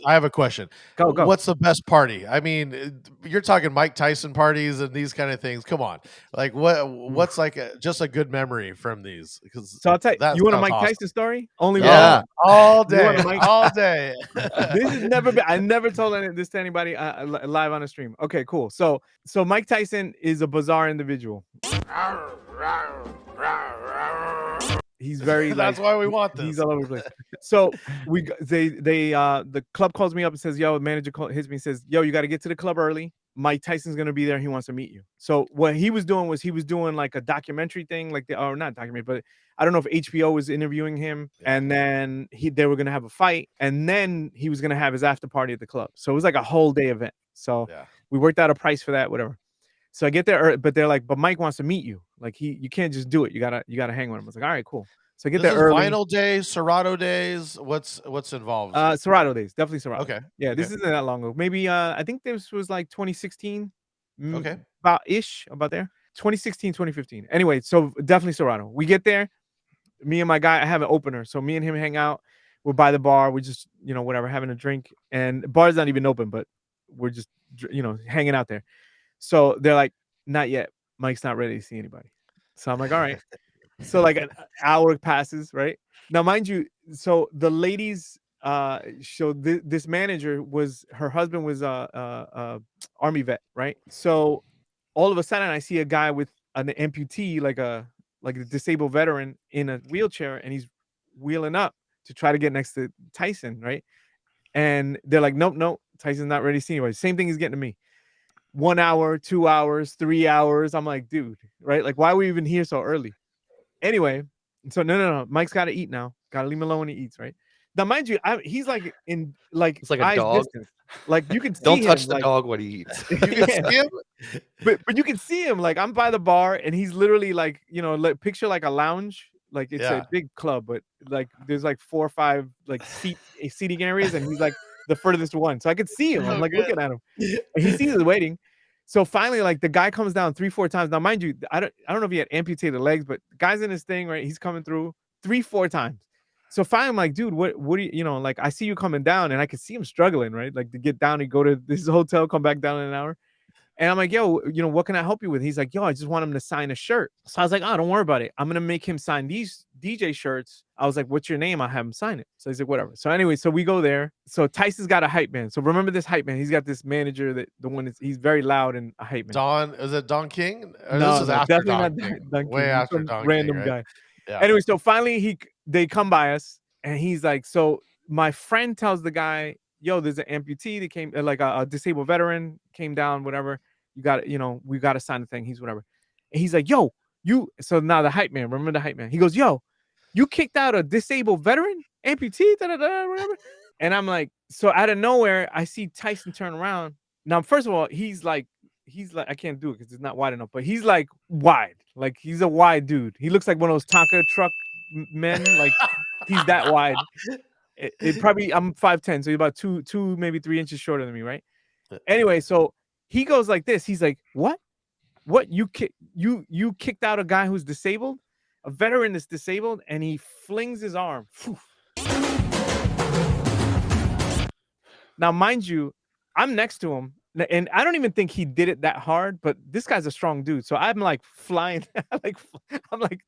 I have a question. Go. What's the best party? I mean, you're talking Mike Tyson parties and these kind of things. Come on, like what's like just a good memory from these? Because So I'll tell you. that You want a sounds Mike awesome. Tyson story? Only one. Yeah. All You want day, a Mike? all day. This has never been. I never told this to anybody live on a stream. Okay, cool. So Mike Tyson is a bizarre individual. He's very That's why we want this. He's all over the place. So the club calls me up and says, "Yo," manager hits me and says, "Yo, you got to get to the club early. Mike Tyson's gonna be there. He wants to meet you." So what he was doing was like a documentary thing, like or not documentary, but I don't know if HBO was interviewing him, and then they were gonna have a fight, and then he was gonna have his after party at the club. So it was like a whole day event. So we worked out a price for that, whatever. So I get there early, but they're like, "But Mike wants to meet you. Like you can't just do it. You gotta hang with him." I was like, "All right, cool." So I get there early. Vinyl days, Serato days. What's involved? Serato days, definitely Serato. Okay. Yeah, this isn't that long ago. Maybe I think this was like 2016. Okay. About there. 2016, 2015. Anyway, so definitely Serato. We get there. Me and my guy, I have an opener. So me and him hang out. We're by the bar. We just, whatever, having a drink. And the bar's not even open, but we're just, hanging out there. So they're like, "Not yet. Mike's not ready to see anybody." So I'm like, "All right." So like an hour passes, right? Now, mind you, so the ladies, this manager her husband was a army vet, right? So all of a sudden I see a guy with an amputee, like a disabled veteran in a wheelchair, and he's wheeling up to try to get next to Tyson, right? And they're like, nope, Tyson's not ready to see anybody. Same thing he's getting to me. 1 hour, 2 hours, 3 hours. I'm like, dude, right? Like, why are we even here so early? Anyway, so no. Mike's got to eat now. Got to leave him alone when he eats, right? Now, mind you, he's like in it's like a dog. Distance. Like you can see Don't touch the like, dog when he eats. You can see him, but you can see him. Like I'm by the bar, and he's literally like, picture like a lounge. Like it's a big club, but like there's like 4 or 5 like seating areas, and he's like the furthest one. So I could see him. I'm like looking at him. And he sees us waiting. So finally, like the guy comes down 3-4 times. Now, mind you, I don't know if he had amputated legs, but the guy's in his thing, right? He's coming through 3-4 times. So finally, I'm like, dude, what do you, like I see you coming down, and I can see him struggling, right? Like to get down and go to this hotel, come back down in an hour. And I'm like, yo, what can I help you with? He's like, yo, I just want him to sign a shirt. So I was like, oh, don't worry about it. I'm going to make him sign these DJ shirts. I was like, what's your name? I'll have him sign it. So he's like, whatever. So anyway, so we go there. So Tyson's got a hype man. So remember this hype man. He's got this manager he's very loud and a hype man. Is it Don King? Or no, this is after definitely Don not King. Don King. Way after Don random King, right? guy. Yeah. Anyway, so finally they come by us, and he's like, so my friend tells the guy, yo, there's an amputee that came, like a disabled veteran came down, whatever. You got to, we got to sign the thing. He's whatever. And he's like, yo, so now the hype man, remember the hype man? He goes, yo, you kicked out a disabled veteran, amputee, whatever. And I'm like, so out of nowhere, I see Tyson turn around. Now, first of all, he's like, I can't do it because it's not wide enough, but he's like wide. Like he's a wide dude. He looks like one of those Tonka truck men. Like he's that wide. It probably, I'm 5'10", so he's about 2, maybe 3 inches shorter than me, right? Anyway, so he goes like this. He's like, what? You kicked out a guy who's disabled, a veteran that's disabled, and he flings his arm. Now, mind you, I'm next to him, and I don't even think he did it that hard, but this guy's a strong dude. So I'm like flying, I'm like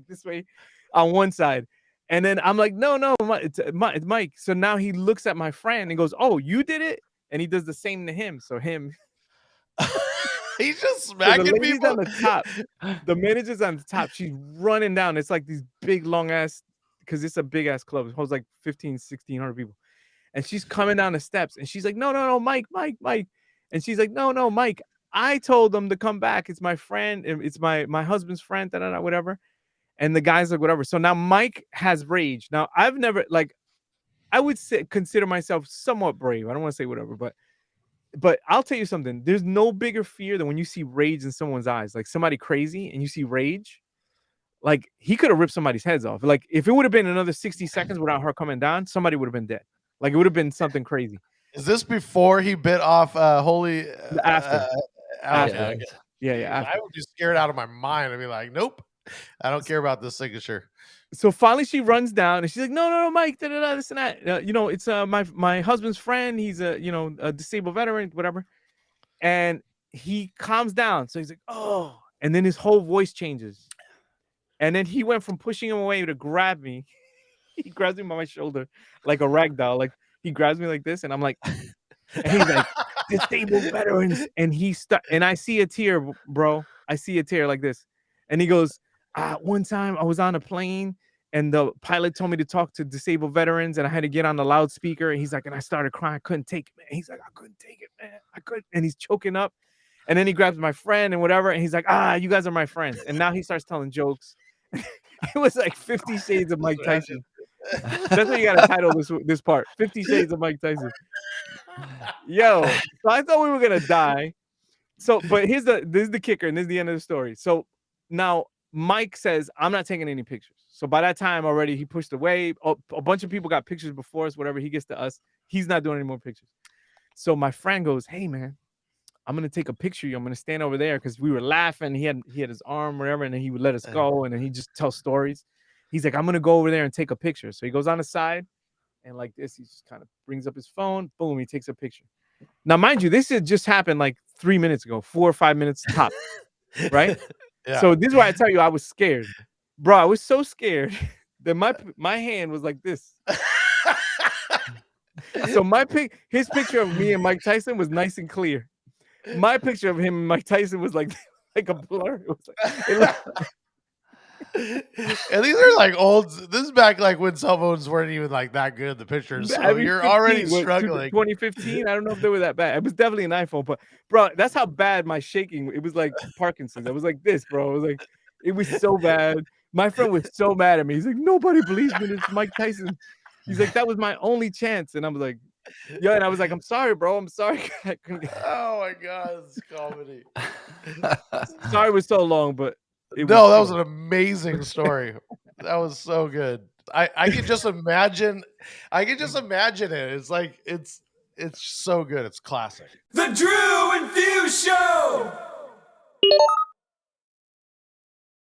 this way on one side. And then I'm like, no, it's Mike. So now he looks at my friend and goes, oh, you did it? And he does the same to him. So he's just smacking so people on the top. The manager's on the top. She's running down. It's like these big, long ass, because it's a big ass club. It holds like 1,600 people. And she's coming down the steps, and she's like, no, Mike. And she's like, no, Mike. I told them to come back. It's my friend. It's my husband's friend, whatever. And the guy's like, whatever. So now Mike has rage. Now, I've never, like, I would consider myself somewhat brave. I don't want to say whatever, but I'll tell you something. There's no bigger fear than when you see rage in someone's eyes, like somebody crazy and you see rage. Like he could have ripped somebody's heads off. Like if it would have been another 60 seconds without her coming down, somebody would have been dead. Like it would have been something crazy. Is this before he bit off Holy? After. Yeah. I would be scared out of my mind. I'd be like, nope, I don't care about this signature. So finally she runs down and she's like, no, Mike, this and that. It's my husband's friend. He's a disabled veteran, whatever. And he calms down. So he's like, oh, and then his whole voice changes. And then he went from pushing him away to grab me. He grabs me by my shoulder like a rag doll. Like he grabs me like this, and I'm like, and he's like, disabled veterans. And and I see a tear, bro. I see a tear like this. And he goes, one time I was on a plane and the pilot told me to talk to disabled veterans and I had to get on the loudspeaker. And he's like, and I started crying. I couldn't take it, man. He's like, I couldn't take it, man. I couldn't. And he's choking up. And then he grabs my friend and whatever. And he's like, you guys are my friends. And now he starts telling jokes. It was like 50 Shades of Mike Tyson. That's what you got to title this part. 50 Shades of Mike Tyson. Yo, so I thought we were going to die. So, but this is the kicker, and this is the end of the story. So now Mike says, I'm not taking any pictures. So by that time already, he pushed away. A bunch of people got pictures before us, whatever. He gets to us. He's not doing any more pictures. So my friend goes, hey, man, I'm going to take a picture of you. I'm going to stand over there because we were laughing. He had his arm, whatever, and then he would let us go, and then he just tells stories. He's like, I'm going to go over there and take a picture. So he goes on the side, and like this, he just kind of brings up his phone. Boom, he takes a picture. Now, mind you, this had just happened like 3 minutes ago, 4 or 5 minutes top, right? Yeah. So this is why I tell you I was scared. Bro, I was so scared that my hand was like this. So his picture of me and Mike Tyson was nice and clear. My picture of him and Mike Tyson was like a blur. It was and these are like old. This is back like when cell phones weren't even like that good. The pictures, so you're 15, already struggling. 2015. I don't know if they were that bad. It was definitely an iPhone, but bro, that's how bad my shaking. It was like Parkinson's. I was like this, bro. It was so bad. My friend was so mad at me. He's like, nobody believes me. It's Mike Tyson. He's like, that was my only chance, and I was like, yeah, and I was like, I'm sorry, bro. I'm sorry. Oh my god, it's comedy. Sorry, it was so long, but that was an amazing story. That was so good. I can just imagine. I can just imagine it. It's like it's so good. It's classic. The Drew and Fuse Show.